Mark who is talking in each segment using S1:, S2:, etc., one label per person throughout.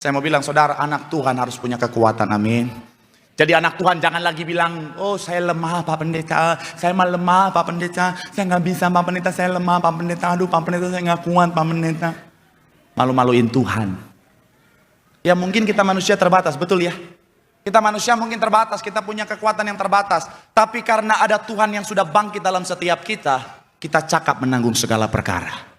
S1: Saya mau bilang, saudara, anak Tuhan harus punya kekuatan, amin. Jadi anak Tuhan jangan lagi bilang, oh saya lemah Pak Pendeta, saya mah lemah Pak Pendeta, saya nggak bisa Pak Pendeta, saya lemah Pak Pendeta, aduh Pak Pendeta saya nggak kuat Pak Pendeta. Malu-maluin Tuhan. Ya mungkin kita manusia terbatas, betul ya. Kita manusia mungkin terbatas, kita punya kekuatan yang terbatas. Tapi karena ada Tuhan yang sudah bangkit dalam setiap kita, kita cakap menanggung segala perkara.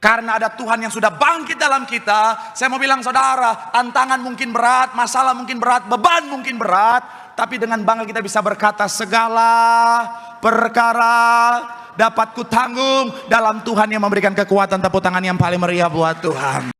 S1: Karena ada Tuhan yang sudah bangkit dalam kita, saya mau bilang saudara, tantangan mungkin berat, masalah mungkin berat, beban mungkin berat. Tapi dengan bangga kita bisa berkata, segala perkara dapat kutanggung dalam Tuhan yang memberikan kekuatan. Tepuk tangan yang paling meriah buat Tuhan.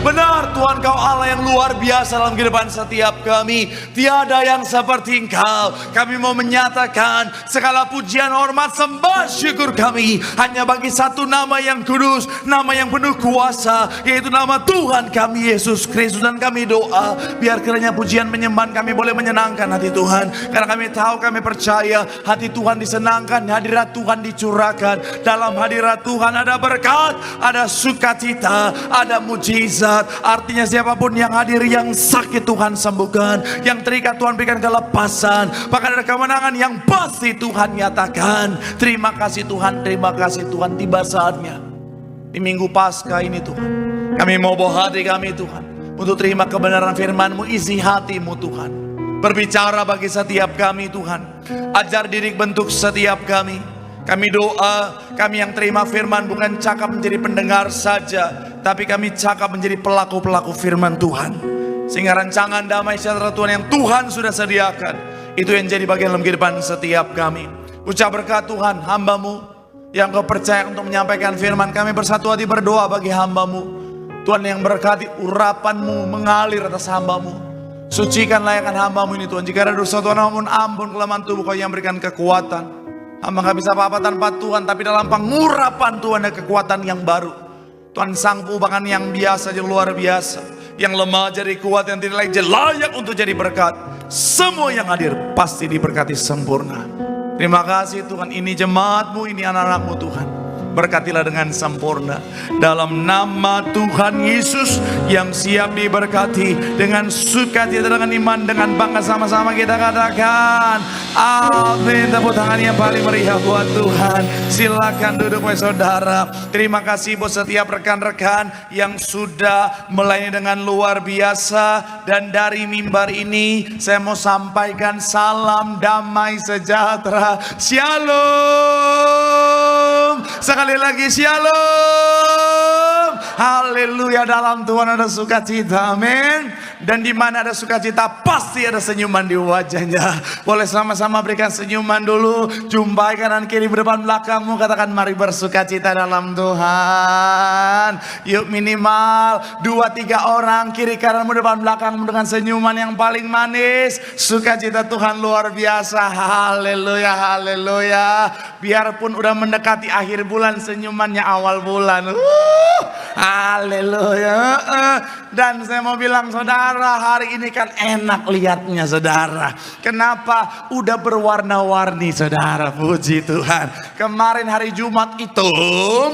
S1: Benar, Tuhan Kau Allah yang luar biasa dalam kehidupan setiap kami. Tiada yang seperti Engkau. Kami mau menyatakan segala pujian, hormat, sembah, syukur kami hanya bagi satu nama yang kudus, nama yang penuh kuasa, yaitu nama Tuhan kami Yesus Kristus. Dan kami doa biar kiranya pujian menyembah kami boleh menyenangkan hati Tuhan. Karena kami tahu, kami percaya hati Tuhan disenangkan, hadirat Tuhan dicurahkan. Dalam hadirat Tuhan ada berkat, ada sukacita, ada mujizat. Artinya siapapun yang hadir, yang sakit Tuhan sembuhkan, yang terikat Tuhan berikan kelepasan, bahkan ada kemenangan yang pasti Tuhan nyatakan. Terima kasih Tuhan, terima kasih Tuhan. Tiba saatnya di minggu Paskah ini Tuhan, kami mau bawa hati kami Tuhan untuk terima kebenaran firman-Mu. Isi hati-Mu Tuhan, berbicara bagi setiap kami Tuhan. Ajar didik bentuk setiap kami. Kami doa, kami yang terima firman bukan cakap menjadi pendengar saja, tapi kami cakap menjadi pelaku-pelaku firman Tuhan. Sehingga rancangan damai sejahtera Tuhan yang Tuhan sudah sediakan, itu yang jadi bagian dalam kehidupan setiap kami. Ucap berkat Tuhan, hamba-Mu yang Kau percaya untuk menyampaikan firman, kami bersatu hati berdoa bagi hamba-Mu. Tuhan yang berkati urapan-Mu mengalir atas hamba-Mu. Sucikan layakan hamba-Mu ini Tuhan. Jika ada dosa Tuhan, ampun kelemahan tubuh Kau yang berikan kekuatan. Hamba gak bisa apa-apa tanpa Tuhan, tapi dalam pengurapan Tuhan ada kekuatan yang baru. Tuhan sanggup bahkan yang biasa jadi luar biasa, yang lemah jadi kuat, yang tidak layak jadi layak untuk jadi berkat. Semua yang hadir pasti diberkati sempurna. Terima kasih Tuhan, ini jemaat-Mu, ini anak-anak-Mu Tuhan. Berkatilah dengan sempurna dalam nama Tuhan Yesus yang siap diberkati. Dengan sukacita, dengan iman, dengan bangga, sama-sama kita katakan amin. Tepuk tangan yang paling meriah buat Tuhan. Silakan duduk saudara. Terima kasih buat setiap rekan-rekan yang sudah melayani dengan luar biasa. Dan dari mimbar ini saya mau sampaikan salam damai sejahtera. Shalom. Sekali lagi shalom. Haleluya, dalam Tuhan ada sukacita, amin. Dan di mana ada sukacita pasti ada senyuman di wajahnya. Boleh sama-sama berikan senyuman dulu. Jumpai kanan kiri depan belakangmu, katakan mari bersukacita dalam Tuhan. Yuk minimal 2-3 orang kiri kananmu depan belakangmu dengan senyuman yang paling manis. Sukacita Tuhan luar biasa. Haleluya, haleluya. Biarpun udah mendekati akhir bulan, senyumannya awal bulan. Haleluya. Dan saya mau bilang saudara, hari ini kan enak lihatnya saudara. Kenapa? Udah berwarna-warni saudara, puji Tuhan. Kemarin hari Jumat itu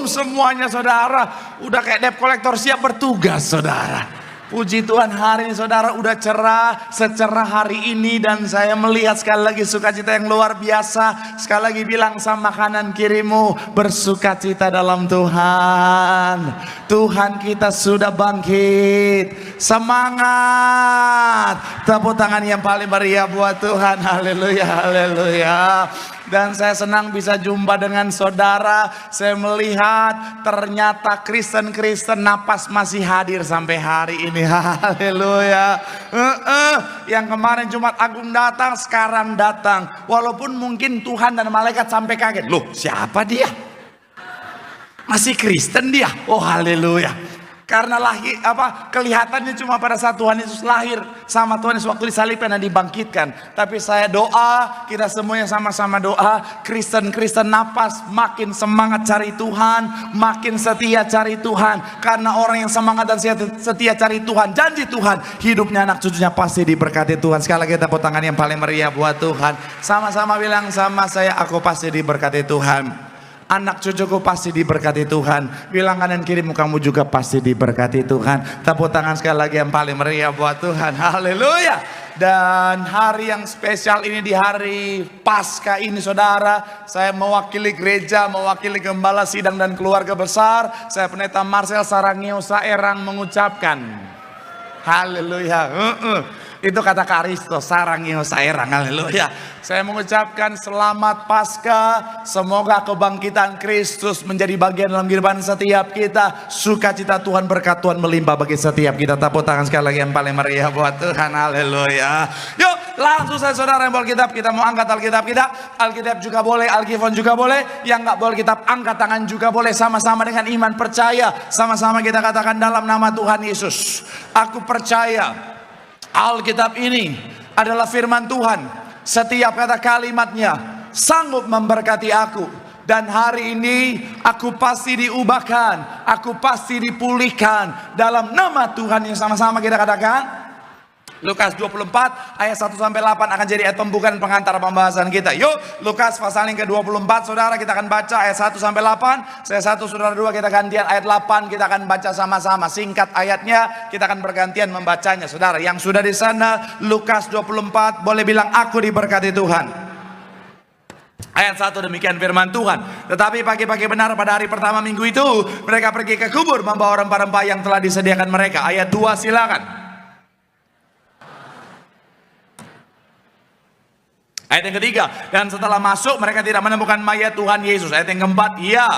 S1: semuanya saudara udah kayak debt collector siap bertugas saudara. Puji Tuhan, hari ini saudara udah cerah, secerah hari ini. Dan saya melihat sekali lagi sukacita yang luar biasa. Sekali lagi bilang sama kanan kirimu, bersukacita dalam Tuhan. Tuhan kita sudah bangkit. Semangat. Tepuk tangan yang paling meriah buat Tuhan. Haleluya, haleluya. Dan saya senang bisa jumpa dengan saudara. Saya melihat ternyata Kristen-Kristen napas masih hadir sampai hari ini. Haleluya. Yang kemarin Jumat Agung datang, sekarang datang. Walaupun mungkin Tuhan dan malaikat sampai kaget. Loh, siapa dia? Masih Kristen dia. Oh, haleluya. Karena lahir kelihatannya cuma pada saat Tuhan Yesus lahir sama Tuhan Yesus waktu disalibkan dan dibangkitkan. Tapi saya doa, kita semuanya sama-sama doa, Kristen-Kristen napas makin semangat cari Tuhan, makin setia cari Tuhan. Karena orang yang semangat dan setia cari Tuhan, janji Tuhan, hidupnya anak cucunya pasti diberkati Tuhan. Sekali lagi tepuk tangan yang paling meriah buat Tuhan. Sama-sama bilang sama saya, aku pasti diberkati Tuhan. Anak cucuku pasti diberkati Tuhan. Bilang kanan kirimu, kamu juga pasti diberkati Tuhan. Tepuk tangan sekali lagi yang paling meriah buat Tuhan. Haleluya. Dan hari yang spesial ini, di hari Paskah ini saudara, saya mewakili gereja, mewakili gembala sidang dan keluarga besar, saya Pendeta Marcel Sarangio Saerang mengucapkan haleluya. Itu kata Karisto, Sarangio Saerang, haleluya. Saya mengucapkan selamat Paskah. Semoga kebangkitan Kristus menjadi bagian dalam kehidupan setiap kita. Sukacita Tuhan, berkat Tuhan melimpah bagi setiap kita. Tepuk tangan sekali lagi yang paling meriah buat Tuhan, haleluya. Yuk langsung saya saudara yang bawa Alkitab, kita mau angkat Alkitab kita. Alkitab juga boleh, Alkifon juga boleh. Yang nggak bawa Alkitab, angkat tangan juga boleh. Sama-sama dengan iman percaya, sama-sama kita katakan dalam nama Tuhan Yesus, aku percaya Alkitab ini adalah firman Tuhan. Setiap kata kalimatnya sanggup memberkati aku. Dan hari ini aku pasti diubahkan, aku pasti dipulihkan dalam nama Tuhan. Yang sama-sama kita katakan Lukas 24 ayat 1-8 akan jadi ayat pembuka dan pengantar pembahasan kita. Yuk, Lukas pasal yang ke-24 saudara, kita akan baca ayat 1-8. Saya 1, saudara 2, kita gantian ayat 8, kita akan baca sama-sama. Singkat ayatnya, kita akan bergantian membacanya. Saudara yang sudah di sana, Lukas 24 boleh bilang aku diberkati Tuhan. Ayat 1, demikian firman Tuhan. Tetapi pagi-pagi benar pada hari pertama minggu itu, mereka pergi ke kubur membawa rempah-rempah yang telah disediakan mereka. Ayat 2 silakan. Ayat yang ketiga, dan setelah masuk mereka tidak menemukan mayat Tuhan Yesus. Ayat yang keempat, ya.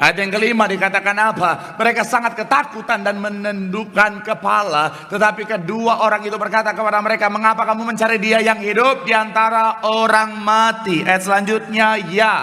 S1: Ayat yang kelima dikatakan apa? Mereka sangat ketakutan dan menundukkan kepala. Tetapi kedua orang itu berkata kepada mereka, mengapa kamu mencari dia yang hidup di antara orang mati? Ayat selanjutnya, ya.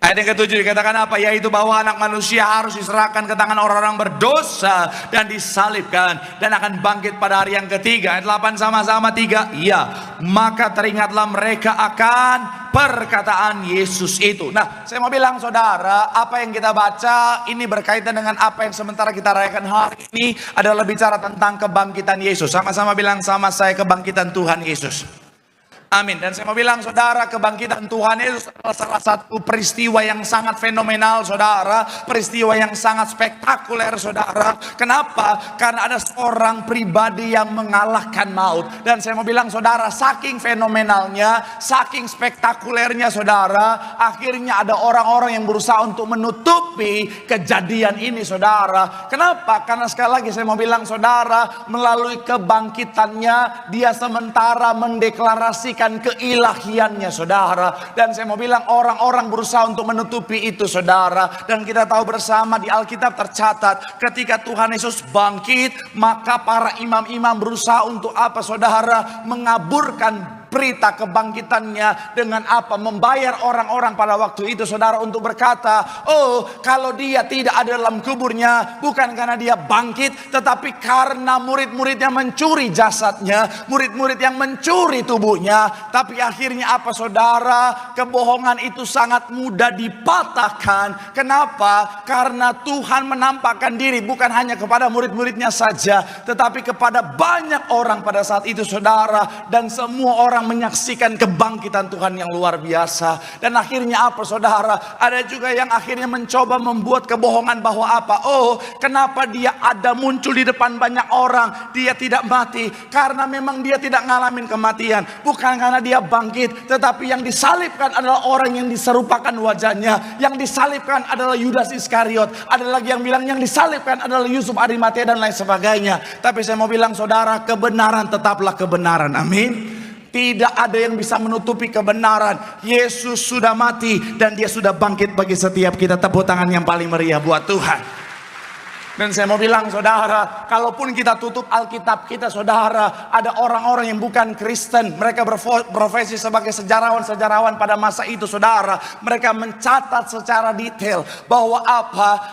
S1: Ayat yang ketujuh dikatakan apa? Yaitu bahwa anak manusia harus diserahkan ke tangan orang-orang berdosa dan disalibkan dan akan bangkit pada hari yang ketiga. Ayat 8 sama-sama 3. Iya, maka teringatlah mereka akan perkataan Yesus itu. Nah, saya mau bilang saudara, apa yang kita baca ini berkaitan dengan apa yang sementara kita rayakan hari ini adalah bicara tentang kebangkitan Yesus. Sama-sama bilang sama saya, kebangkitan Tuhan Yesus. Amin. Dan saya mau bilang saudara, kebangkitan Tuhan Yesus adalah salah satu peristiwa yang sangat fenomenal saudara. Peristiwa yang sangat spektakuler saudara. Kenapa? Karena ada seorang pribadi yang mengalahkan maut. Dan saya mau bilang saudara, saking fenomenalnya, saking spektakulernya saudara, akhirnya ada orang-orang yang berusaha untuk menutupi kejadian ini saudara. Kenapa? Karena sekali lagi saya mau bilang saudara, melalui kebangkitannya dia sementara mendeklarasikan keilahiannya saudara. Dan saya mau bilang orang-orang berusaha untuk menutupi itu saudara. Dan kita tahu bersama di Alkitab tercatat ketika Tuhan Yesus bangkit, maka para imam-imam berusaha untuk apa saudara? Mengaburkan berita kebangkitannya dengan apa? Membayar orang-orang pada waktu itu saudara untuk berkata, oh kalau dia tidak ada dalam kuburnya bukan karena dia bangkit, tetapi karena murid-muridnya mencuri jasadnya, murid-murid yang mencuri tubuhnya. Tapi akhirnya apa saudara? Kebohongan itu sangat mudah dipatahkan. Kenapa? Karena Tuhan menampakkan diri bukan hanya kepada murid-muridnya saja, tetapi kepada banyak orang pada saat itu saudara. Dan semua orang menyaksikan kebangkitan Tuhan yang luar biasa. Dan akhirnya apa saudara? Ada juga yang akhirnya mencoba membuat kebohongan bahwa apa? Oh, kenapa dia ada muncul di depan banyak orang? Dia tidak mati karena memang dia tidak ngalamin kematian. Bukan karena dia bangkit, tetapi yang disalibkan adalah orang yang diserupakan wajahnya. Yang disalibkan adalah Yudas Iskariot. Ada lagi yang bilang yang disalibkan adalah Yusuf Arimatea dan lain sebagainya. Tapi saya mau bilang saudara, kebenaran tetaplah kebenaran. Amin. Tidak ada yang bisa menutupi kebenaran. Yesus sudah mati dan dia sudah bangkit bagi setiap kita. Tepuk tangan yang paling meriah buat Tuhan. Dan saya mau bilang saudara, kalaupun kita tutup Alkitab kita saudara, ada orang-orang yang bukan Kristen, mereka berprofesi sebagai sejarawan-sejarawan pada masa itu saudara. Mereka mencatat secara detail bahwa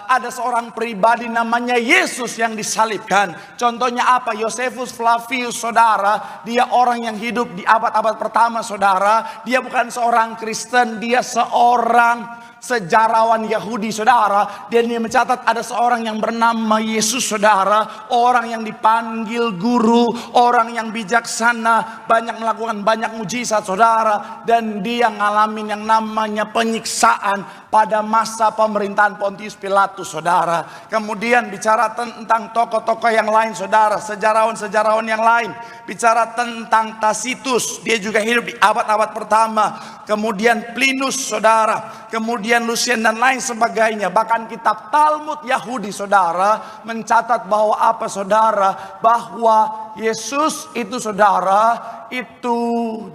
S1: ada seorang pribadi namanya Yesus yang disalibkan. Contohnya apa? Josephus Flavius saudara, dia orang yang hidup di abad-abad pertama saudara. Dia bukan seorang Kristen, dia seorang sejarawan Yahudi saudara. Dan dia mencatat ada seorang yang bernama Yesus saudara, orang yang dipanggil guru, orang yang bijaksana, banyak melakukan banyak mujizat saudara. Dan dia ngalamin yang namanya penyiksaan pada masa pemerintahan Pontius Pilatus saudara. Kemudian bicara tentang tokoh-tokoh yang lain saudara, sejarawan-sejarawan yang lain. Bicara tentang Tacitus, dia juga hidup di abad-abad pertama. Kemudian Plinus saudara, kemudian Lucian dan lain sebagainya. Bahkan kitab Talmud Yahudi saudara mencatat bahwa apa saudara? Bahwa Yesus itu saudara, itu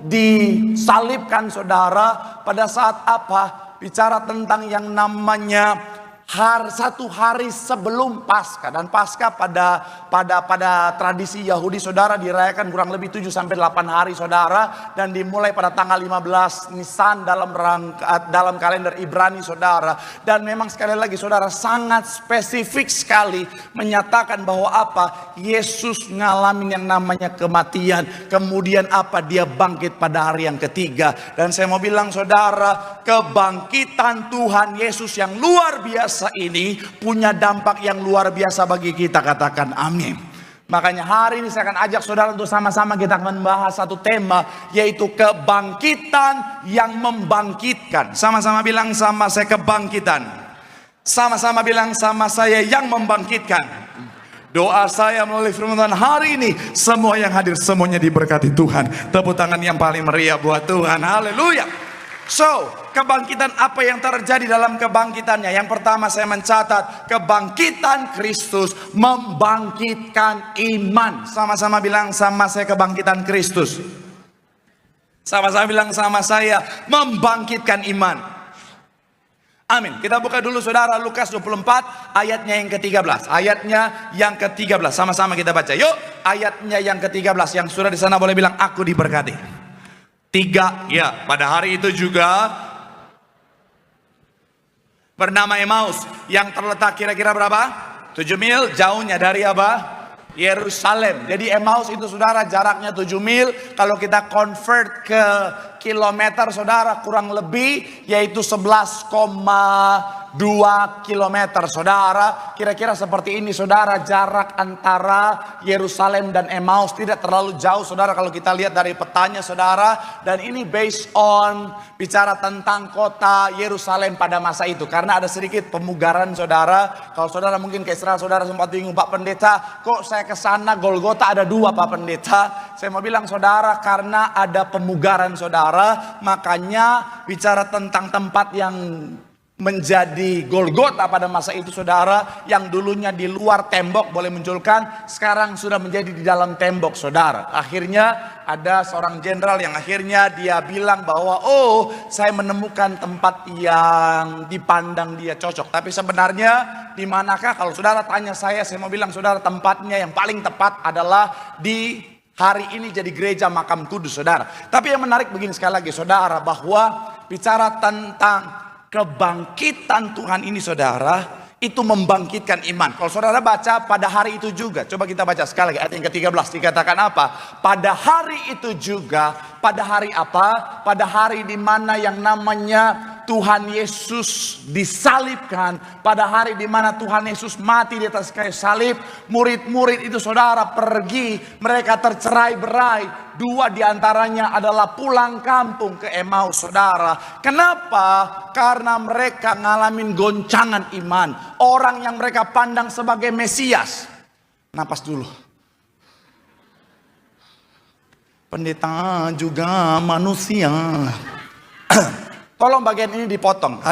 S1: disalibkan saudara pada saat apa? Bicara tentang yang namanya satu hari sebelum Paskah. Dan Paskah pada tradisi Yahudi saudara dirayakan kurang lebih 7-8 hari saudara. Dan dimulai pada tanggal 15 Nisan dalam kalender Ibrani saudara. Dan memang sekali lagi saudara sangat spesifik sekali menyatakan bahwa apa? Yesus ngalamin yang namanya kematian. Kemudian apa? Dia bangkit pada hari yang ketiga. Dan saya mau bilang saudara, kebangkitan Tuhan Yesus yang luar biasa ini punya dampak yang luar biasa bagi kita. Katakan amin. Makanya hari ini saya akan ajak saudara untuk sama-sama kita akan membahas satu tema, yaitu kebangkitan yang membangkitkan. Sama-sama bilang sama saya, kebangkitan. Sama-sama bilang sama saya, yang membangkitkan. Doa saya melalui firman Tuhan hari ini, semua yang hadir semuanya diberkati Tuhan. Tepuk tangan yang paling meriah buat Tuhan. Haleluya. So, kebangkitan apa yang terjadi dalam kebangkitannya? Yang pertama saya mencatat, kebangkitan Kristus membangkitkan iman. Sama-sama bilang sama saya, kebangkitan Kristus. Sama-sama bilang sama saya, membangkitkan iman. Amin. Kita buka dulu saudara Lukas 24 ayatnya yang ke-13. Ayatnya yang ke-13. Sama-sama kita baca. Yuk, ayatnya yang ke-13. Yang sudah di sana boleh bilang aku diberkati. 3, ya, pada hari itu juga bernama Emmaus yang terletak kira-kira berapa? 7 mil jauhnya dari apa? Yerusalem. Jadi Emmaus itu saudara jaraknya 7 mil. Kalau kita convert ke kilometer saudara kurang lebih yaitu 11,2 kilometer saudara. Kira-kira seperti ini saudara jarak antara Yerusalem dan Emmaus. Tidak terlalu jauh saudara kalau kita lihat dari petanya saudara. Dan ini based on bicara tentang kota Yerusalem pada masa itu. Karena ada sedikit pemugaran saudara. Kalau saudara mungkin ke Israel saudara sempat bingung, Pak Pendeta, kok saya ke sana Golgota ada 2 Pak Pendeta. Saya mau bilang saudara, karena ada pemugaran saudara, makanya bicara tentang tempat yang menjadi Golgota pada masa itu saudara, yang dulunya di luar tembok boleh munculkan, sekarang sudah menjadi di dalam tembok saudara. Akhirnya ada seorang jenderal yang akhirnya dia bilang bahwa saya menemukan tempat yang dipandang dia cocok. Tapi sebenarnya di manakah? Kalau saudara tanya saya mau bilang saudara, tempatnya yang paling tepat adalah di hari ini jadi gereja Makam Kudus saudara. Tapi yang menarik begini sekali lagi saudara, bahwa bicara tentang kebangkitan Tuhan ini saudara, itu membangkitkan iman. Kalau saudara baca pada hari itu juga, coba kita baca sekali lagi ayat yang ke-13, dikatakan apa? Pada hari itu juga, pada hari apa? Pada hari di mana yang namanya Tuhan Yesus disalibkan, pada hari di mana Tuhan Yesus mati di atas kayu salib, murid-murid itu saudara pergi, mereka tercerai-berai. 2 diantaranya adalah pulang kampung ke Emmaus saudara. Kenapa? Karena mereka ngalamin goncangan iman. Orang yang mereka pandang sebagai Mesias. Napas dulu. Pendeta juga manusia. Tolong bagian ini dipotong.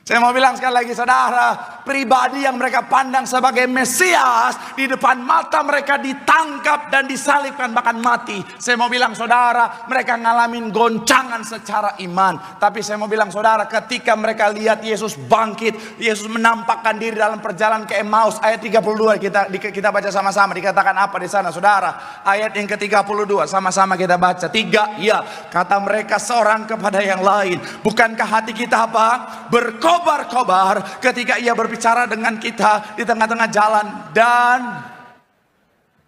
S1: Saya mau bilang sekali lagi saudara, pribadi yang mereka pandang sebagai Mesias, di depan mata mereka ditangkap dan disalibkan bahkan mati. Saya mau bilang saudara, mereka ngalamin goncangan secara iman. Tapi saya mau bilang saudara, ketika mereka lihat Yesus bangkit, Yesus menampakkan diri dalam perjalanan ke Emmaus, ayat 32 kita baca sama-sama. Dikatakan apa di sana saudara? Ayat yang ke-32 sama-sama kita baca. 3, ya, kata mereka seorang kepada yang lain, bukankah hati kita apa? Berkobar-kobar ketika ia berbicara dengan kita di tengah-tengah jalan dan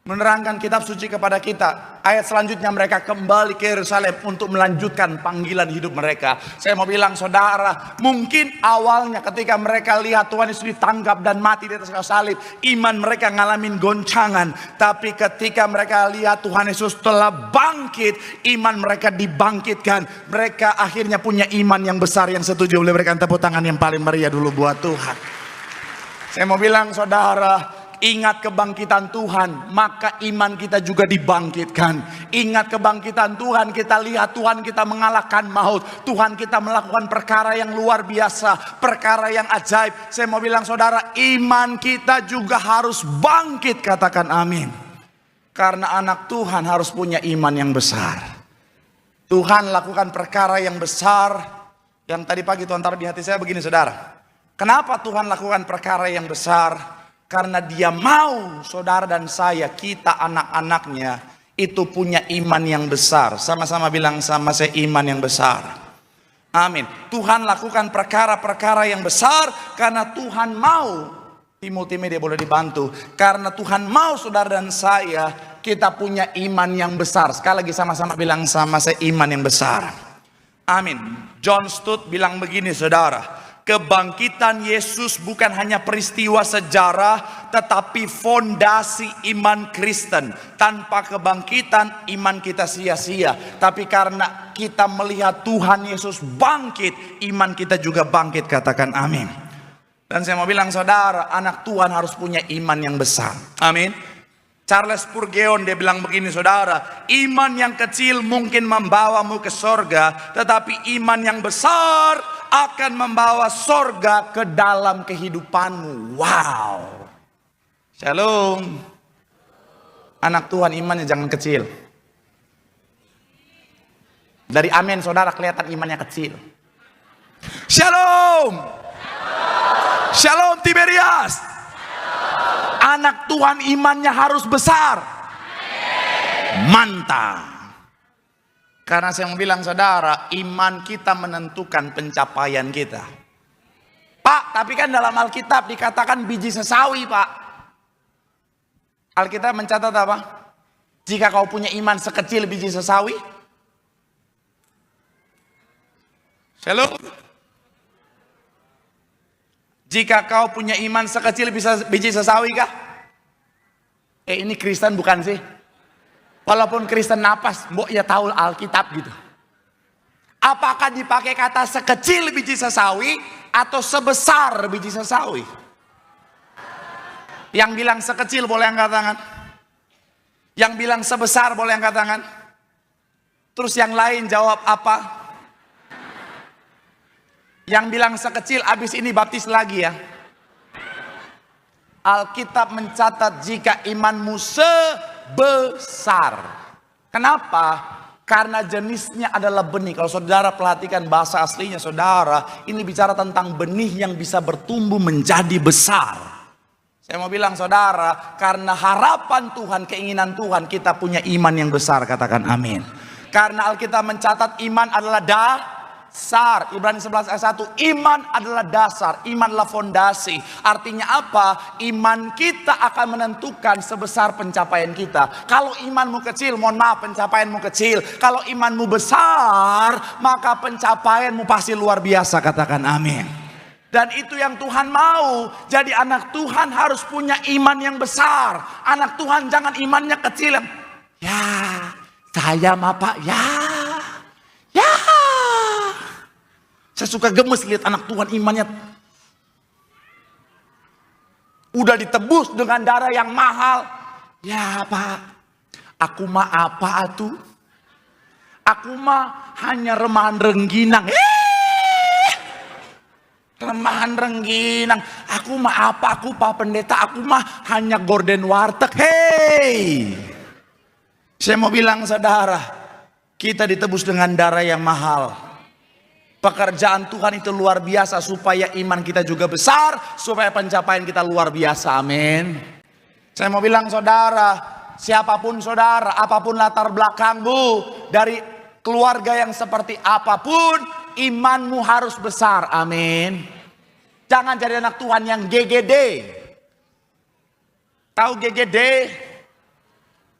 S1: menerangkan kitab suci kepada kita. Ayat selanjutnya, mereka kembali ke Yerusalem untuk melanjutkan panggilan hidup mereka. Saya mau bilang saudara, mungkin awalnya ketika mereka lihat Tuhan Yesus ditangkap dan mati di atas kayu salib, iman mereka ngalamin goncangan. Tapi ketika mereka lihat Tuhan Yesus telah bangkit, iman mereka dibangkitkan. Mereka akhirnya punya iman yang besar. Yang setuju boleh berikan tepuk tangan yang paling meriah dulu buat Tuhan. Saya mau bilang saudara, ingat kebangkitan Tuhan, maka iman kita juga dibangkitkan. Ingat kebangkitan Tuhan, kita lihat Tuhan kita mengalahkan maut. Tuhan kita melakukan perkara yang luar biasa, perkara yang ajaib. Saya mau bilang saudara, iman kita juga harus bangkit, katakan amin. Karena anak Tuhan harus punya iman yang besar. Tuhan lakukan perkara yang besar. Yang tadi pagi Tuhan taruh di hati saya begini saudara. Kenapa Tuhan lakukan perkara yang besar? Karena dia mau saudara dan saya, kita anak-anaknya itu punya iman yang besar. Sama-sama bilang sama saya, iman yang besar. Amin. Tuhan lakukan perkara-perkara yang besar karena Tuhan mau. Timothy dia boleh dibantu. Karena Tuhan mau saudara dan saya, kita punya iman yang besar. Sekali lagi sama-sama bilang sama saya, iman yang besar. Amin. John Stott bilang begini saudara. Kebangkitan Yesus bukan hanya peristiwa sejarah, tetapi fondasi iman Kristen. Tanpa kebangkitan iman kita sia-sia. Tapi karena kita melihat Tuhan Yesus bangkit, iman kita juga bangkit, katakan amin. Dan saya mau bilang saudara, anak Tuhan harus punya iman yang besar. Amin. Charles Spurgeon dia bilang begini saudara, iman yang kecil mungkin membawamu ke sorga, tetapi iman yang besar akan membawa sorga ke dalam kehidupanmu. Wow. Shalom. Anak Tuhan imannya jangan kecil. Dari amin saudara kelihatan imannya kecil. Shalom. Shalom Tiberias. Anak Tuhan imannya harus besar. Mantap. Karena saya mau bilang saudara, iman kita menentukan pencapaian kita. Pak, tapi kan dalam Alkitab dikatakan biji sesawi, Pak. Alkitab mencatat apa? Jika kau punya iman sekecil biji sesawi. Shalom. Jika kau punya iman sekecil biji sesawi kah? Ini Kristen bukan sih? Walaupun Kristen napas, mbok ya tahu Alkitab gitu. Apakah dipakai kata sekecil biji sesawi atau sebesar biji sesawi? Yang bilang sekecil boleh angkat tangan. Yang bilang sebesar boleh angkat tangan. Terus yang lain jawab apa? Yang bilang sekecil abis ini baptis lagi ya. Alkitab mencatat jika imanmu sebesar. Kenapa? Karena jenisnya adalah benih. Kalau saudara perhatikan bahasa aslinya saudara, ini bicara tentang benih yang bisa bertumbuh menjadi besar. Saya mau bilang saudara, karena harapan Tuhan, keinginan Tuhan, kita punya iman yang besar, katakan amin. Karena Alkitab mencatat iman adalah dasar. Ibrani 11 ayat 1, iman adalah dasar, iman adalah fondasi. Artinya apa? Iman kita akan menentukan sebesar pencapaian kita. Kalau imanmu kecil, mohon maaf, pencapaianmu kecil. Kalau imanmu besar, maka pencapaianmu pasti luar biasa, katakan amin. Dan itu yang Tuhan mau. Jadi anak Tuhan harus punya iman yang besar. Anak Tuhan jangan imannya kecil. Ya, saya mah Pak, ya. Saya suka gemes lihat anak Tuhan imannya udah ditebus dengan darah yang mahal. Ya Pak, aku mah apa atuh? Aku mah hanya remahan rengginang. Remahan rengginang. Aku mah apa? Aku Pak Pendeta, aku mah hanya gorden warteg. Hei, saya mau bilang saudara, kita ditebus dengan darah yang mahal. Pekerjaan Tuhan itu luar biasa supaya iman kita juga besar, supaya pencapaian kita luar biasa. Amin. Saya mau bilang saudara, siapapun saudara, apapun latar belakangmu, dari keluarga yang seperti apapun, imanmu harus besar. Amin. Jangan jadi anak Tuhan yang GGD. Tahu GGD?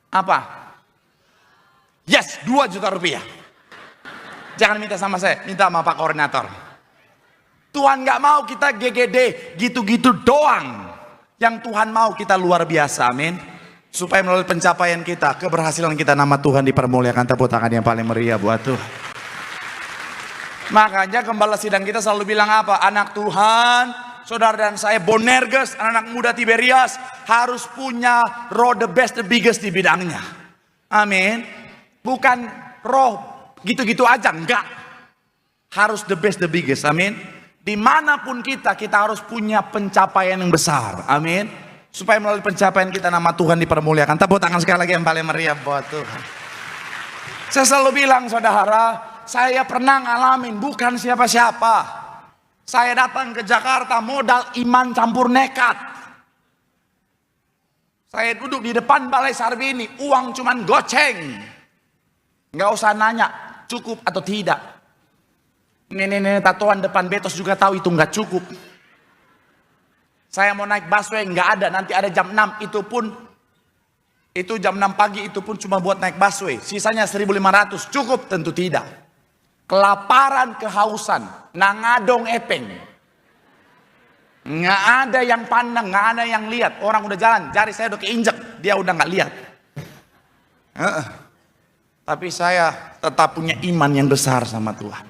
S1: Apa? Yes, 2 juta rupiah. Jangan minta sama saya, minta sama Pak Koordinator. Tuhan gak mau kita GGD, gitu-gitu doang. Yang Tuhan mau kita luar biasa, amin. Supaya melalui pencapaian kita, keberhasilan kita, nama Tuhan dipermuliakan. Tepuk tangan yang paling meriah buat Tuhan. Makanya gembala sidang kita selalu bilang apa? Anak Tuhan, saudara dan saya Bonerges, anak muda Tiberias, harus punya roh the best, the biggest di bidangnya. Amin. Bukan roh gitu-gitu aja, enggak. Harus the best, the biggest, amin. Dimanapun kita harus punya pencapaian yang besar, amin. Supaya melalui pencapaian kita nama Tuhan dipermuliakan. Tepuk tangan sekali lagi yang paling meriah buat Tuhan. Saya selalu bilang saudara, saya pernah ngalamin bukan siapa-siapa. Saya datang ke Jakarta modal iman campur nekat. Saya duduk di depan Balai Sarbini, uang cuman goceng. Nggak usah nanya cukup atau tidak. Nenek-nenek tatoan depan Betos juga tahu itu nggak cukup. Saya mau naik busway nggak ada, nanti ada jam 6, itu jam 6 pagi itu pun cuma buat naik busway. Sisanya 1.500, cukup? Tentu tidak. Kelaparan, kehausan, nangadong epeng. Nggak ada yang pandang, nggak ada yang lihat. Orang udah jalan, jari saya udah keinjek, dia udah nggak lihat. Tapi saya tetap punya iman yang besar sama Tuhan.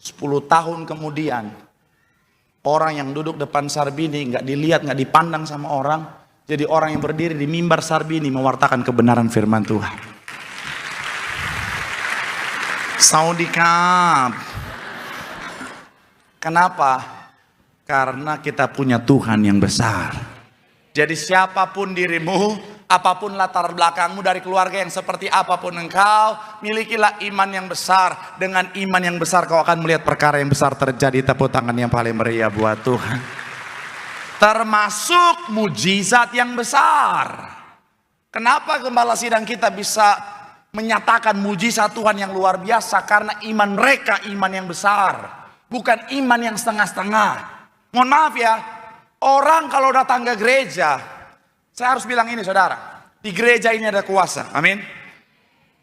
S1: 10 tahun kemudian, orang yang duduk depan Sarbini nggak dilihat, nggak dipandang sama orang, jadi orang yang berdiri di mimbar Sarbini mewartakan kebenaran firman Tuhan. Saudikap. Kenapa? Karena kita punya Tuhan yang besar. Jadi siapapun dirimu, apapun latar belakangmu, dari keluarga yang seperti apapun engkau, milikilah iman yang besar. Dengan iman yang besar kau akan melihat perkara yang besar terjadi. Tepuk tangan yang paling meriah buat Tuhan. Termasuk mujizat yang besar. Kenapa gembala sidang kita bisa menyatakan mujizat Tuhan yang luar biasa? Karena iman mereka iman yang besar, bukan iman yang setengah-setengah. Mohon maaf ya, orang kalau datang ke gereja, saya harus bilang ini saudara, di gereja ini ada kuasa, amin.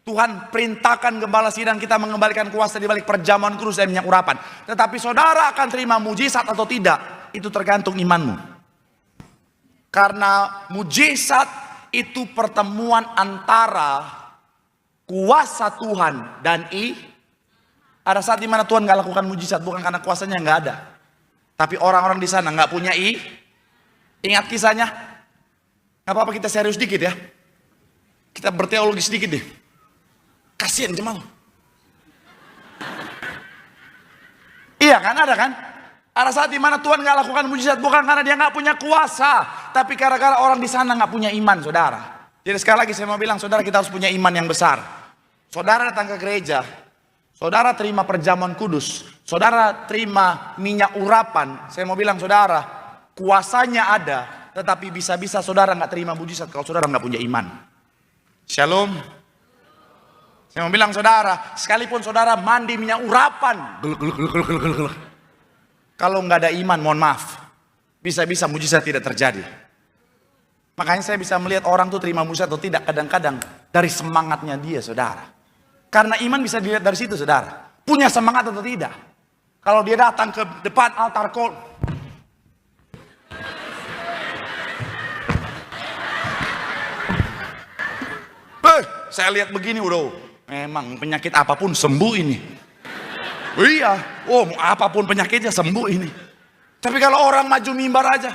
S1: Tuhan perintahkan gembala sidang kita mengembalikan kuasa di balik perjamuan kudus dan minyak urapan. Tetapi saudara akan terima mujizat atau tidak, itu tergantung imanmu. Karena mujizat itu pertemuan antara kuasa Tuhan dan ada saat dimana Tuhan gak lakukan mujizat bukan karena kuasanya nggak ada, tapi orang-orang di sana nggak punya Ingat kisahnya? Nggak apa-apa kita serius dikit ya. Kita berteologi sedikit deh. Kasian Jamal. Iya kan, ada kan? Ada saat dimana Tuhan gak lakukan mujizat bukan karena dia nggak punya kuasa, tapi gara-gara orang di sana nggak punya iman, saudara. Jadi sekali lagi saya mau bilang, saudara, kita harus punya iman yang besar. Saudara datang ke gereja, saudara terima perjamuan kudus, saudara terima minyak urapan. Saya mau bilang saudara, kuasanya ada, tetapi bisa-bisa saudara nggak terima mujizat kalau saudara nggak punya iman. Shalom. Saya mau bilang saudara, sekalipun saudara mandi minyak urapan, kalau nggak ada iman, mohon maaf, bisa-bisa mujizat tidak terjadi. Makanya saya bisa melihat orang tuh terima mujizat atau tidak kadang-kadang dari semangatnya dia, saudara. Karena iman bisa dilihat dari situ, saudara. Punya semangat atau tidak. Kalau dia datang ke depan altar call, saya lihat begini, udah, memang penyakit apapun sembuh ini. Iya, oh apapun penyakitnya sembuh ini. Tapi kalau orang maju mimbar aja,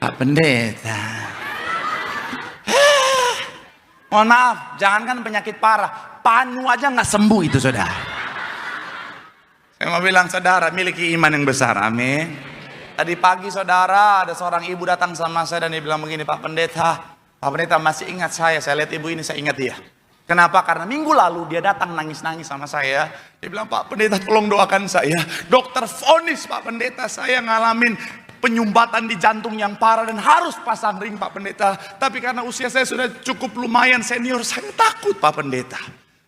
S1: Pak Pendeta, Mohon maaf, jangankan penyakit parah, panu aja nggak sembuh itu saudara. Saya mau bilang saudara, miliki iman yang besar, amin. Tadi pagi saudara, ada seorang ibu datang sama saya dan dia bilang begini, Pak Pendeta masih ingat saya lihat ibu ini, saya ingat dia. Kenapa? Karena minggu lalu dia datang nangis-nangis sama saya. Dia bilang, Pak Pendeta tolong doakan saya. Dokter vonis Pak Pendeta, saya ngalamin penyumbatan di jantung yang parah dan harus pasang ring Pak Pendeta. Tapi karena usia saya sudah cukup lumayan senior, saya takut Pak Pendeta.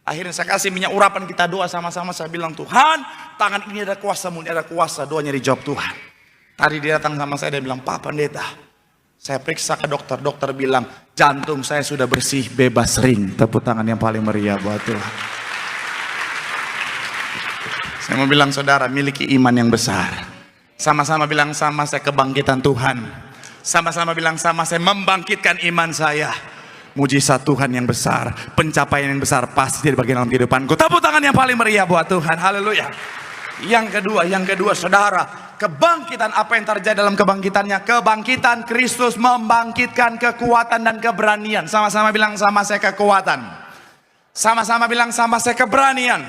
S1: Akhirnya saya kasih minyak urapan, kita doa sama-sama. Saya bilang, Tuhan, tangan ini ada kuasa, ini ada kuasa, doanya dijawab Tuhan. Tadi dia datang sama saya dan bilang, Pak Pendeta, saya periksa ke dokter, dokter bilang jantung saya sudah bersih, bebas ring. Tepuk tangan yang paling meriah buat Tuhan. Saya mau bilang saudara, miliki iman yang besar. Sama-sama bilang sama saya kebangkitan Tuhan. Sama-sama bilang sama saya membangkitkan iman saya. Mujizat Tuhan yang besar, pencapaian yang besar pasti di bagian dalam kehidupanku. Tepuk tangan yang paling meriah buat Tuhan. Haleluya. Yang kedua saudara, kebangkitan, apa yang terjadi dalam kebangkitannya? Kebangkitan Kristus membangkitkan kekuatan dan keberanian. Sama-sama bilang sama saya kekuatan. Sama-sama bilang sama saya keberanian.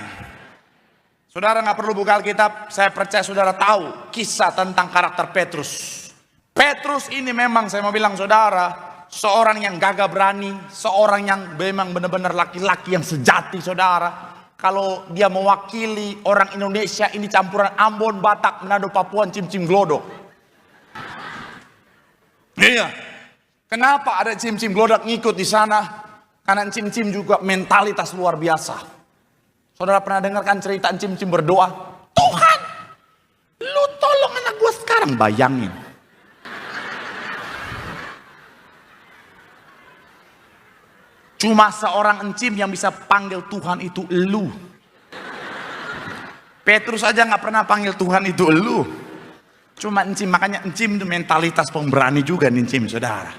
S1: Saudara nggak perlu buka Alkitab, saya percaya saudara tahu kisah tentang karakter Petrus. Petrus ini memang saya mau bilang saudara, seorang yang gagah berani, seorang yang memang benar-benar laki-laki yang sejati saudara. Kalau dia mewakili orang Indonesia, ini campuran Ambon, Batak, Manado, Papua, cim-cim glodok. Iya. Kenapa ada cim-cim glodok ngikut di sana? Karena cim-cim juga mentalitas luar biasa. Saudara pernah dengarkan cerita cim-cim berdoa? Tuhan, lu tolong anak gue sekarang. Bayangin. Cuma seorang encim yang bisa panggil Tuhan itu elu. Petrus aja nggak pernah panggil Tuhan itu elu. Cuma encim, makanya encim itu mentalitas pemberani juga nih encim saudara.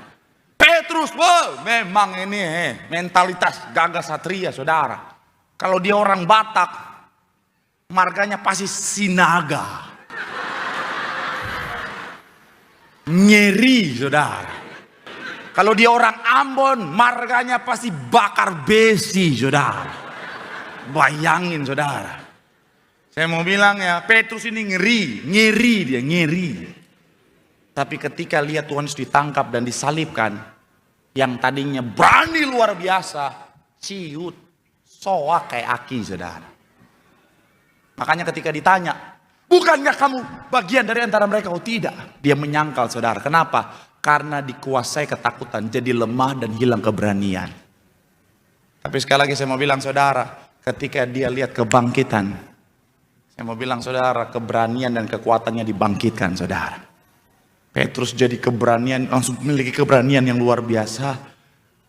S1: Petrus, wow, memang ini mentalitas gagah satria saudara. Kalau dia orang Batak, marganya pasti Sinaga. Nyeri saudara. Kalau dia orang Ambon, marganya pasti bakar besi, saudara. Bayangin, saudara. Saya mau bilang ya, Petrus ini ngeri dia. Tapi ketika lihat Tuhan Yesus ditangkap dan disalibkan, yang tadinya berani luar biasa, ciut, soak kayak aki, saudara. Makanya ketika ditanya, bukankah kamu bagian dari antara mereka? Oh tidak, dia menyangkal, saudara. Kenapa? Karena dikuasai ketakutan, jadi lemah dan hilang keberanian. Tapi sekali lagi saya mau bilang saudara, ketika dia lihat kebangkitan, saya mau bilang saudara, keberanian dan kekuatannya dibangkitkan saudara. Petrus jadi keberanian, langsung memiliki keberanian yang luar biasa.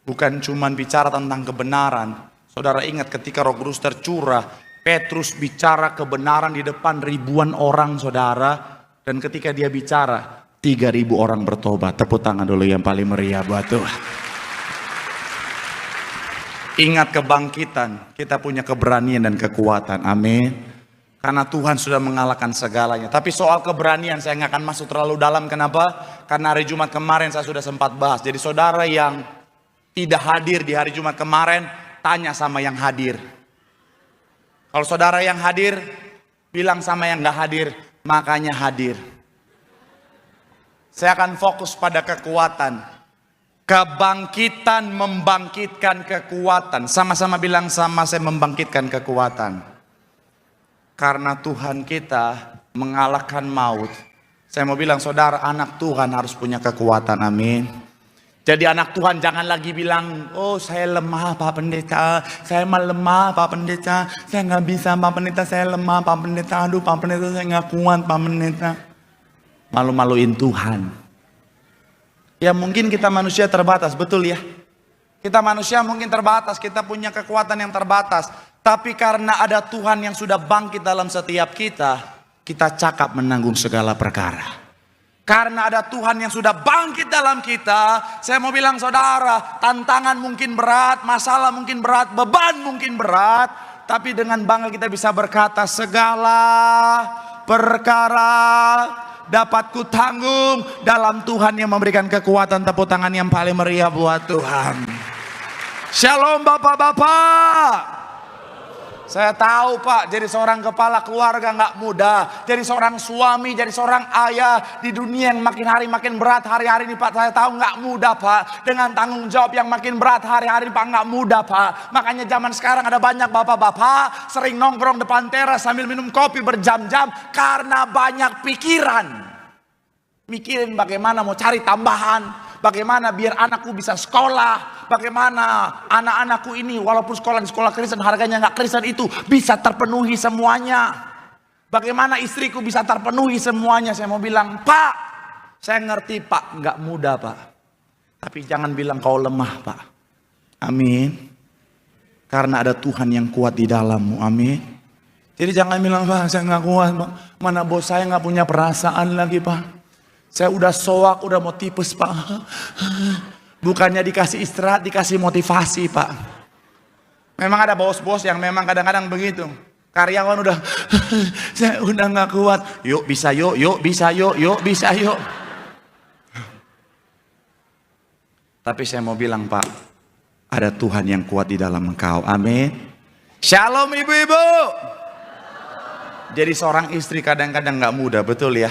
S1: Bukan cuma bicara tentang kebenaran. Saudara ingat ketika Roh Kudus tercurah, Petrus bicara kebenaran di depan ribuan orang saudara. Dan ketika dia bicara, 3.000 orang bertobat. Tepuk tangan dulu yang paling meriah buat Tuhan. Ingat kebangkitan, kita punya keberanian dan kekuatan. Amin. Karena Tuhan sudah mengalahkan segalanya. Tapi soal keberanian saya nggak akan masuk terlalu dalam. Kenapa? Karena hari Jumat kemarin saya sudah sempat bahas. Jadi saudara yang tidak hadir di hari Jumat kemarin, tanya sama yang hadir. Kalau saudara yang hadir, bilang sama yang nggak hadir, makanya hadir. Saya akan fokus pada kekuatan. Kebangkitan membangkitkan kekuatan. Sama-sama bilang sama saya membangkitkan kekuatan. Karena Tuhan kita mengalahkan maut. Saya mau bilang saudara, anak Tuhan harus punya kekuatan. Amin. Jadi anak Tuhan jangan lagi bilang, oh saya lemah Pak Pendeta. Saya lemah Pak Pendeta. Saya nggak bisa Pak Pendeta. Saya lemah Pak Pendeta. Aduh Pak Pendeta saya nggak kuat Pak Pendeta. Malu-maluin Tuhan. Ya mungkin kita manusia terbatas, betul ya. Kita manusia mungkin terbatas, kita punya kekuatan yang terbatas. Tapi karena ada Tuhan yang sudah bangkit dalam setiap kita, kita cakap menanggung segala perkara. Karena ada Tuhan yang sudah bangkit dalam kita, saya mau bilang saudara, tantangan mungkin berat, masalah mungkin berat, beban mungkin berat. Tapi dengan bangga kita bisa berkata segala perkara dapat ku tanggung dalam Tuhan yang memberikan kekuatan. Tepuk tangan yang paling meriah buat Tuhan. Shalom bapak-bapak. Saya tahu Pak, jadi seorang kepala keluarga nggak mudah. Jadi seorang suami, jadi seorang ayah di dunia yang makin hari makin berat hari-hari ini Pak. Saya tahu nggak mudah Pak. Dengan tanggung jawab yang makin berat hari-hari Pak, nggak mudah Pak. Makanya zaman sekarang ada banyak bapak-bapak sering nongkrong depan teras sambil minum kopi berjam-jam karena banyak pikiran. Mikirin bagaimana mau cari tambahan. Bagaimana biar anakku bisa sekolah. Bagaimana anak-anakku ini walaupun sekolah di sekolah Kristen harganya nggak Kristen itu bisa terpenuhi semuanya. Bagaimana istriku bisa terpenuhi semuanya. Saya mau bilang, Pak, saya ngerti Pak, nggak mudah Pak. Tapi jangan bilang kau lemah Pak. Amin. Karena ada Tuhan yang kuat di dalammu. Amin. Jadi jangan bilang, Pak, saya nggak kuat Pak. Mana bos saya nggak punya perasaan lagi Pak. Saya udah soak, udah mau tipes Pak. Bukannya dikasih istirahat, dikasih motivasi Pak. Memang ada bos-bos yang memang kadang-kadang begitu. Karyawan udah, saya udah gak kuat. Yuk bisa yuk, yuk bisa yuk, yuk bisa yuk. Tapi saya mau bilang Pak, ada Tuhan yang kuat di dalam engkau. Amin. Shalom ibu-ibu. Jadi seorang istri kadang-kadang gak mudah, betul ya.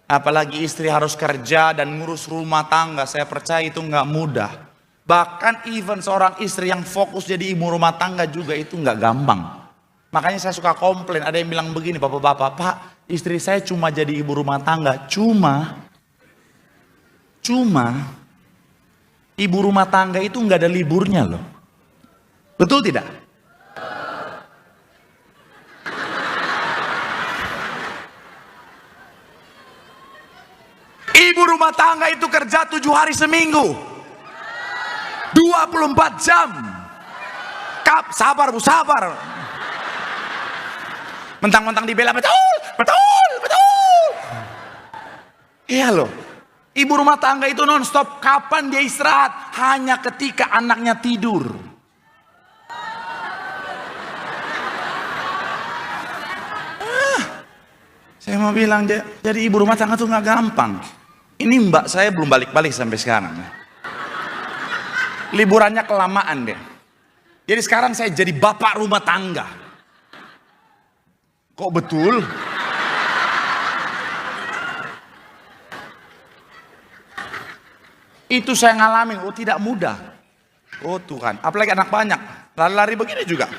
S1: Apalagi istri harus kerja dan ngurus rumah tangga. Saya percaya itu nggak mudah. Bahkan even seorang istri yang fokus jadi ibu rumah tangga juga itu nggak gampang. Makanya saya suka komplain. Ada yang bilang begini, bapak-bapak, Pak, istri saya cuma jadi ibu rumah tangga. Cuma ibu rumah tangga itu nggak ada liburnya loh. Betul tidak? Ibu rumah tangga itu kerja 7 hari seminggu 24 jam. Kap, sabar bu, sabar. Mentang-mentang dibela, betul. Iya loh. Ibu rumah tangga itu non-stop. Kapan dia istirahat? Hanya ketika anaknya tidur. Saya mau bilang, jadi ibu rumah tangga tuh nggak gampang. Ini mbak saya belum balik-balik sampai sekarang. Liburannya kelamaan deh. Jadi sekarang saya jadi bapak rumah tangga. Kok betul? Itu saya ngalamin, oh tidak mudah. Oh Tuhan, apalagi anak banyak. Lari-lari begini juga.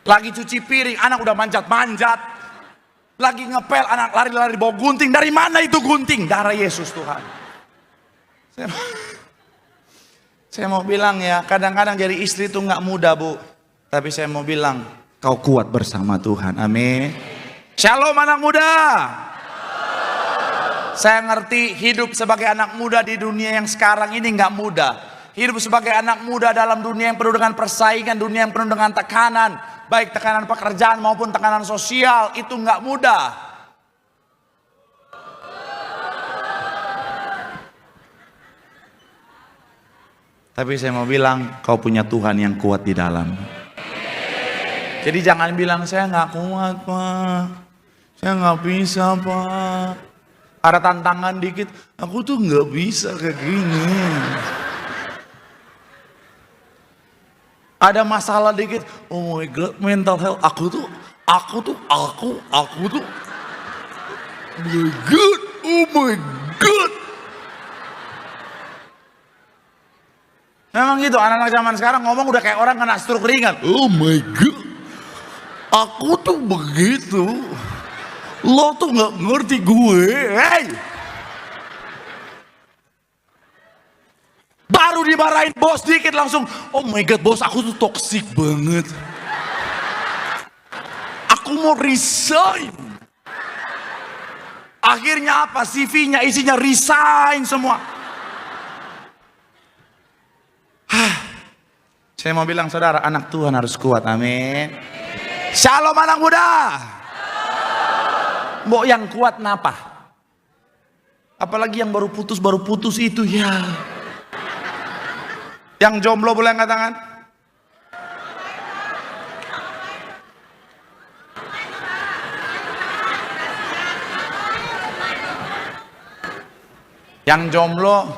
S1: Lagi cuci piring, anak udah manjat-manjat. Lagi ngepel, anak lari-lari bawa gunting. Dari mana itu gunting? Darah Yesus Tuhan. Saya mau bilang ya, kadang-kadang jadi istri itu nggak mudah bu. Tapi saya mau bilang, kau kuat bersama Tuhan. Amin. Shalom anak muda. Saya ngerti hidup sebagai anak muda di dunia yang sekarang ini nggak mudah. Hidup sebagai anak muda dalam dunia yang penuh dengan persaingan, dunia yang penuh dengan tekanan. Baik tekanan pekerjaan maupun tekanan sosial, itu nggak mudah. Tapi saya mau bilang, kau punya Tuhan yang kuat di dalam. Jadi jangan bilang, saya nggak kuat Pak. Saya nggak bisa Pak. Ada tantangan dikit, aku tuh nggak bisa kayak gini. Ada masalah dikit, oh my God, mental health, aku tuh, oh my God. Memang gitu, anak-anak zaman sekarang ngomong udah kayak orang kena stroke ringan. Oh my God, aku tuh begitu, lo tuh nggak ngerti gue, hey. Baru dimarahin bos dikit langsung, oh my God bos, aku tuh toksik banget. Aku mau resign. Akhirnya apa? CV-nya isinya resign semua. Saya mau bilang saudara, anak Tuhan harus kuat, amin. Shalom anak muda. Mbok yang kuat napa? Apalagi yang baru putus itu ya. Yang jomblo boleh angkat tangan? Yang jomblo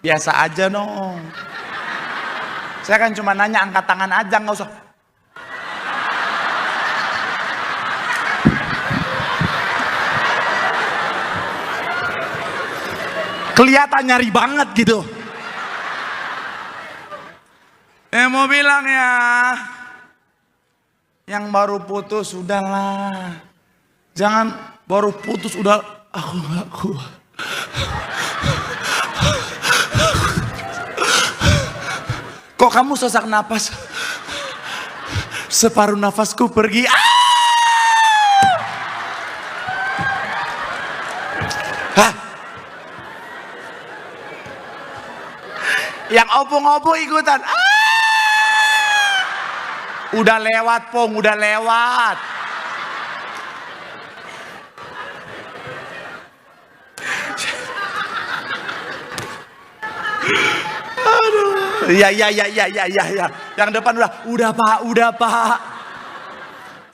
S2: Biasa aja dong. Saya kan cuma nanya, angkat tangan aja, nggak usah. Kelihatan nyari banget gitu. Mau bilang ya, yang baru putus udahlah. Jangan baru putus udah, aku gak kuat. Kok kamu sesak napas? Separuh nafasku pergi. Hah? Yang opo-opo ikutan. Udah lewat, Pong, udah lewat. Aduh. Ya. Yang depan udah Pak.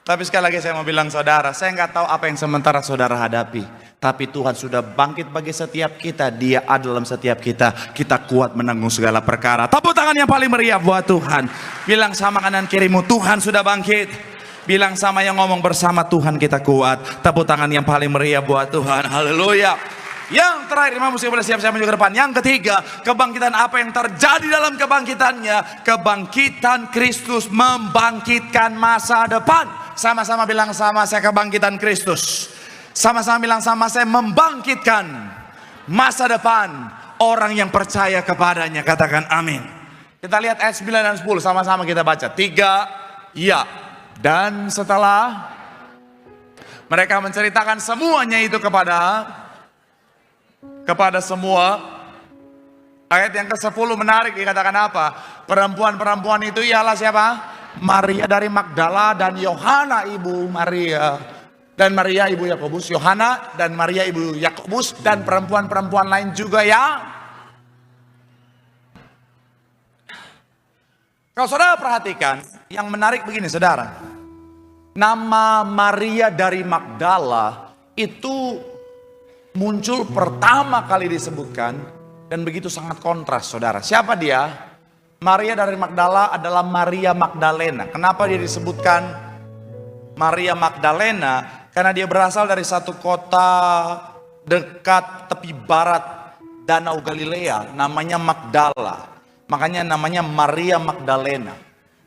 S2: Tapi sekali lagi saya mau bilang saudara, saya nggak tahu apa yang sementara saudara hadapi. Tapi Tuhan sudah bangkit bagi setiap kita. Dia ada dalam setiap kita. Kita kuat menanggung segala perkara. Tepuk tangan yang paling meriah buat Tuhan. Bilang sama kanan kirimu, Tuhan sudah bangkit. Bilang sama yang ngomong, bersama Tuhan kita kuat. Tepuk tangan yang paling meriah buat Tuhan. Haleluya. Yang terakhir, Imam Musik boleh siap-siap menuju ke depan. Yang ketiga, kebangkitan apa yang terjadi dalam kebangkitannya? Kebangkitan Kristus membangkitkan masa depan. Sama-sama bilang sama saya, kebangkitan Kristus. Sama-sama bilang sama saya, membangkitkan masa depan orang yang percaya kepadanya. Katakan amin. Kita lihat ayat 9 dan 10, sama-sama kita baca. 3, ya. Dan setelah mereka menceritakan semuanya itu kepada semua. Ayat yang ke-10 menarik, dikatakan apa? Perempuan-perempuan itu ialah siapa? Maria dari Magdala dan Yohana ibu Maria. Dan Maria ibu Yakobus, Yohana dan Maria ibu Yakobus, dan perempuan-perempuan lain juga yang. Kalau saudara perhatikan, yang menarik begini saudara. Nama Maria dari Magdala itu muncul pertama kali disebutkan, dan begitu sangat kontras saudara. Siapa dia? Maria dari Magdala adalah Maria Magdalena. Kenapa dia disebutkan Maria Magdalena? Karena dia berasal dari satu kota dekat tepi barat Danau Galilea, namanya Magdala. Makanya namanya Maria Magdalena.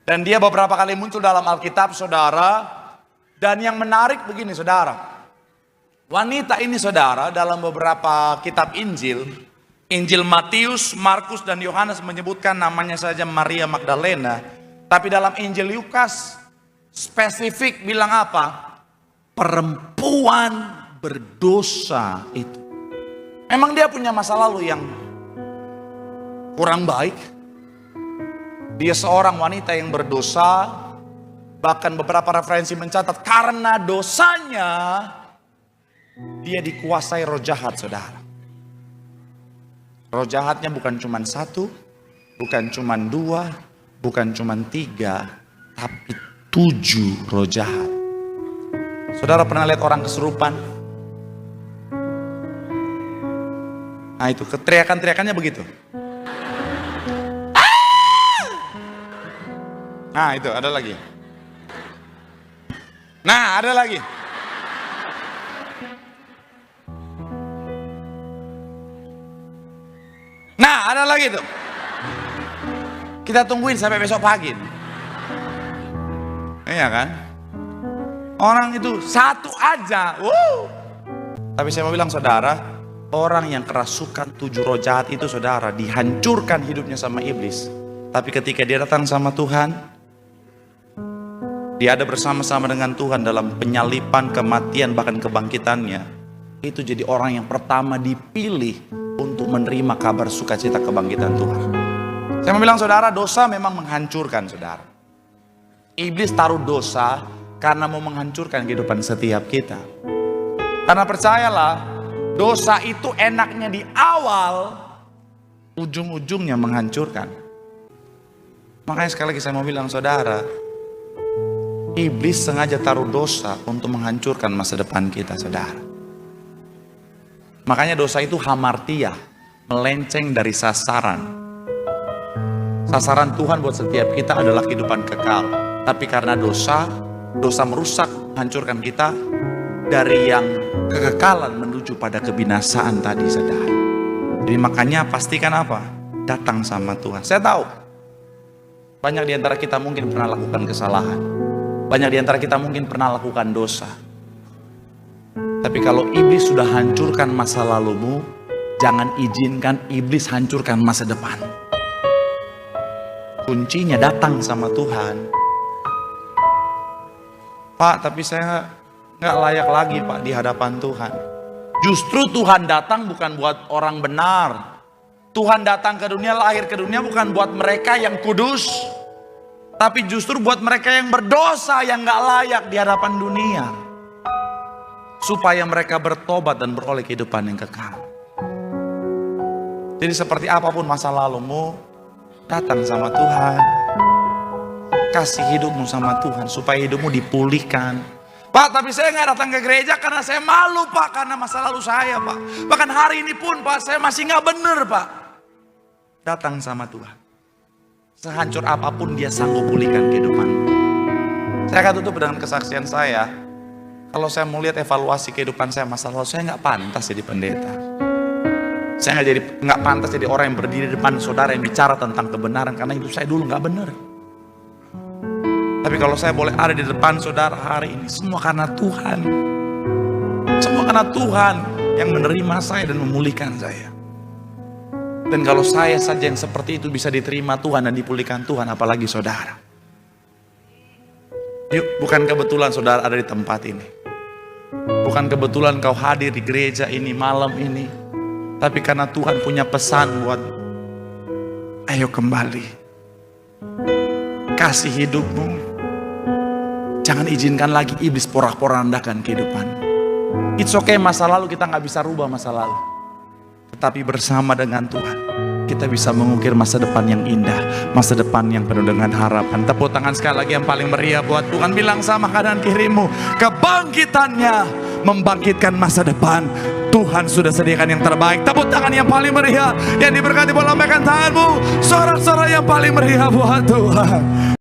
S2: Dan dia beberapa kali muncul dalam Alkitab saudara. Dan yang menarik begini saudara. Wanita ini saudara, dalam beberapa kitab Injil, Injil Matius, Markus dan Yohanes menyebutkan namanya saja Maria Magdalena. Tapi dalam Injil Lukas spesifik bilang apa? Perempuan berdosa itu. Memang dia punya masa lalu yang kurang baik. Dia seorang wanita yang berdosa. Bahkan beberapa referensi mencatat karena dosanya dia dikuasai roh jahat saudara. Roh jahatnya bukan cuma satu, bukan cuma dua, bukan cuma tiga, tapi 7 roh jahat. Saudara pernah lihat orang kesurupan? Nah itu teriakan-teriakannya begitu. Nah itu ada lagi. Nah ada lagi. Nah ada lagi tuh. Kita tungguin sampai besok pagi. Iya kan? Orang itu satu aja. Tapi saya mau bilang saudara, orang yang kerasukan 7 roh jahat itu saudara, dihancurkan hidupnya sama iblis. Tapi ketika dia datang sama Tuhan, dia ada bersama-sama dengan Tuhan dalam penyalipan, kematian, bahkan kebangkitannya. Itu jadi orang yang pertama dipilih untuk menerima kabar sukacita kebangkitan Tuhan. Saya mau bilang saudara, dosa memang menghancurkan saudara. Iblis taruh dosa karena mau menghancurkan kehidupan setiap kita. Karena percayalah, dosa itu enaknya di awal, ujung-ujungnya menghancurkan. Makanya sekali lagi saya mau bilang saudara, iblis sengaja taruh dosa untuk menghancurkan masa depan kita saudara. Makanya dosa itu hamartia. melenceng dari sasaran. Sasaran Tuhan buat setiap kita adalah kehidupan kekal. Tapi karena dosa merusak, hancurkan kita dari yang kekekalan menuju pada kebinasaan tadi, saudara. Jadi makanya pastikan apa? Datang sama Tuhan. Saya tahu banyak di antara kita mungkin pernah lakukan kesalahan. Banyak di antara kita mungkin pernah lakukan dosa. Tapi kalau iblis sudah hancurkan masa lalumu, jangan izinkan iblis hancurkan masa depan. Kuncinya datang sama Tuhan. Pak, tapi saya nggak layak lagi Pak di hadapan Tuhan. Justru Tuhan datang bukan buat orang benar. Tuhan datang ke dunia, lahir ke dunia bukan buat mereka yang kudus, tapi justru buat mereka yang berdosa, yang gak layak di hadapan dunia, supaya mereka bertobat dan beroleh kehidupan yang kekal. Jadi seperti apapun masa lalumu, datang sama Tuhan, kasih hidupmu sama Tuhan supaya hidupmu dipulihkan. Pak, tapi saya nggak datang ke gereja karena saya malu Pak, karena masa lalu saya Pak. Bahkan hari ini pun Pak, saya masih nggak bener Pak. Datang sama Tuhan. Sehancur apapun dia sanggup pulihkan kehidupan. Saya akan tutup dengan kesaksian saya. Kalau saya mau lihat evaluasi kehidupan saya masa lalu, saya nggak pantas jadi pendeta. Saya nggak pantas jadi orang yang berdiri di depan saudara yang bicara tentang kebenaran, karena hidup saya dulu nggak benar. Tapi kalau saya boleh ada di depan saudara hari ini, semua karena Tuhan. Semua karena Tuhan yang menerima saya dan memulihkan saya. Dan kalau saya saja yang seperti itu bisa diterima Tuhan dan dipulihkan Tuhan, apalagi saudara. Yuk, bukan kebetulan saudara ada di tempat ini. Bukan kebetulan kau hadir di gereja ini malam ini. Tapi karena Tuhan punya pesan buat, ayo kembali. Kasih hidupmu. Jangan izinkan lagi iblis porak-porandakan kehidupan. It's okay, masa lalu kita nggak bisa rubah masa lalu. Tetapi bersama dengan Tuhan, kita bisa mengukir masa depan yang indah, masa depan yang penuh dengan harapan. Tepuk tangan sekali lagi yang paling meriah buat Tuhan. Bilang sama kanan kirimu, kebangkitannya membangkitkan masa depan. Tuhan sudah sediakan yang terbaik. Tepuk tangan yang paling meriah, yang diberkati, boleh lambaikan tanganmu. Sorak-sorak yang paling meriah buat Tuhan.